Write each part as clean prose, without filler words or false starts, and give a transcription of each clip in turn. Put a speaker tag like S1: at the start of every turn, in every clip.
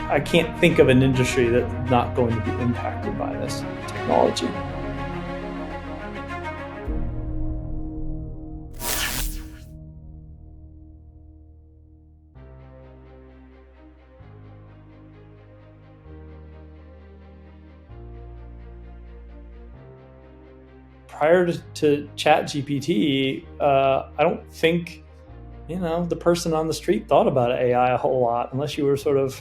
S1: I can't think of an industry that's not going to be impacted by this technology. Prior to ChatGPT, I don't think the person on the street thought about AI a whole lot, unless you were sort of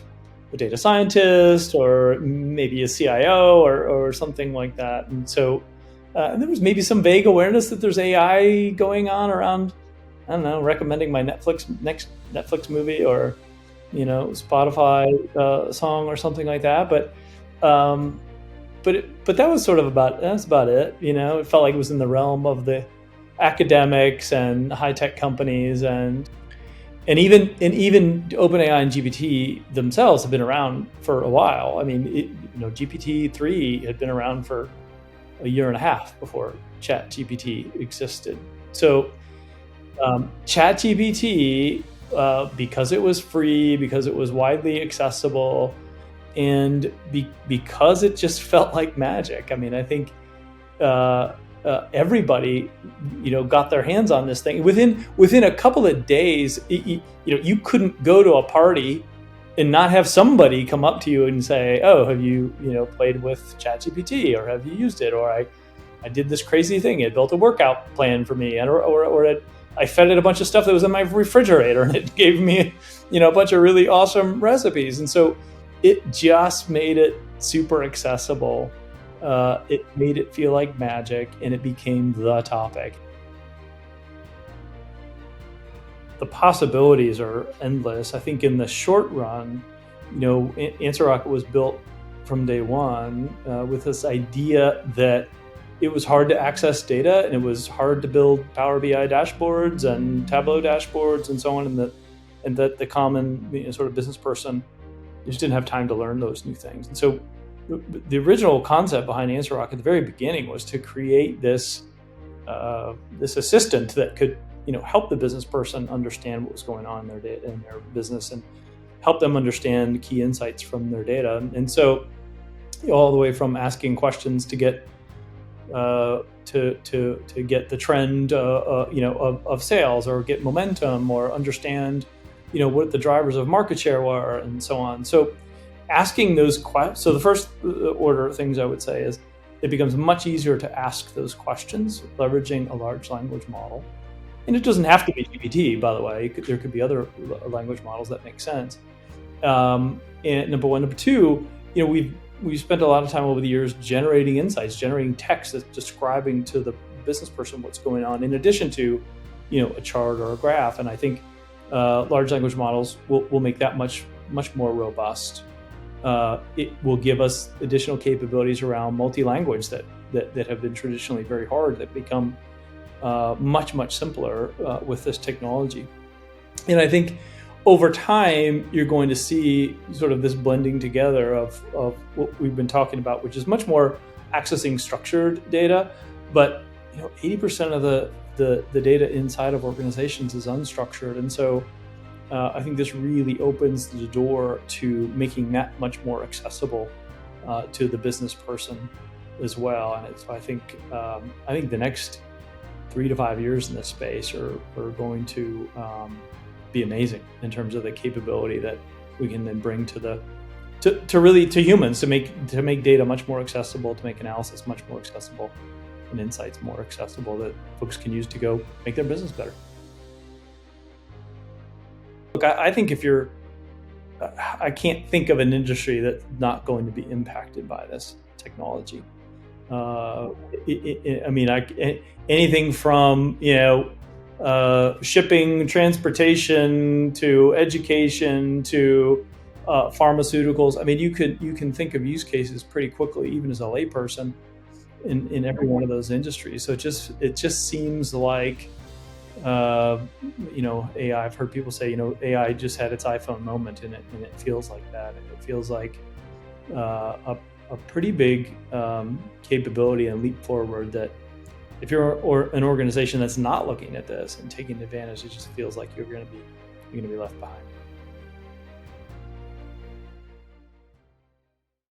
S1: a data scientist or maybe a CIO or something like that. And so and there was maybe some vague awareness that there's AI going on around, I don't know, recommending my next Netflix movie or Spotify song or something like that. But that was sort of that's about it. It felt like it was in the realm of the academics and high tech companies, and even OpenAI and GPT themselves have been around for a while. I mean, GPT-3 had been around for a year and a half before ChatGPT existed. So ChatGPT, because it was free, because it was widely accessible, and because it just felt like magic. I mean, I think everybody, got their hands on this thing within a couple of days. You couldn't go to a party and not have somebody come up to you and say, "Oh, have you played with ChatGPT, or have you used it?" Or I did this crazy thing. It built a workout plan for me, or I fed it a bunch of stuff that was in my refrigerator, and it gave me a bunch of really awesome recipes. And so it just made it super accessible. It made it feel like magic, and it became the topic. The possibilities are endless. I think in the short run, AnswerRocket was built from day one with this idea that it was hard to access data, and it was hard to build Power BI dashboards and Tableau dashboards and so on, and that the common sort of business person just didn't have time to learn those new things. And so the original concept behind AnswerRocket at the very beginning was to create this assistant that could help the business person understand what was going on in their data, in their business, and help them understand key insights from their data. And so all the way from asking questions to get to get the trend of sales, or get momentum, or understand what the drivers of market share were, and so on. So asking those questions. So the first order of things I would say is it becomes much easier to ask those questions leveraging a large language model. And it doesn't have to be GPT, by the way. There could be other language models that make sense. And number one. Number two, we've spent a lot of time over the years generating insights, generating text that's describing to the business person what's going on, in addition to a chart or a graph. And I think large language models will make that much more robust. It will give us additional capabilities around multi-language that have been traditionally very hard, that become much simpler with this technology. And I think over time, you're going to see sort of this blending together of what we've been talking about, which is much more accessing structured data, but 80% of the data inside of organizations is unstructured. And so I think this really opens the door to making that much more accessible to the business person as well. And I think the next 3 to 5 years in this space are going to be amazing in terms of the capability that we can then bring to humans, to make data much more accessible, to make analysis much more accessible, and insights more accessible that folks can use to go make their business better. Look, I think I can't think of an industry that's not going to be impacted by this technology. Anything from shipping, transportation, to education, to pharmaceuticals. I mean, you can think of use cases pretty quickly, even as a layperson, in every one of those industries. So it just seems like AI. I've heard people say AI just had its iPhone moment, and it feels like that. And it feels like a pretty big capability and leap forward that if you're an organization that's not looking at this and taking advantage, it just feels like you're going to be left behind.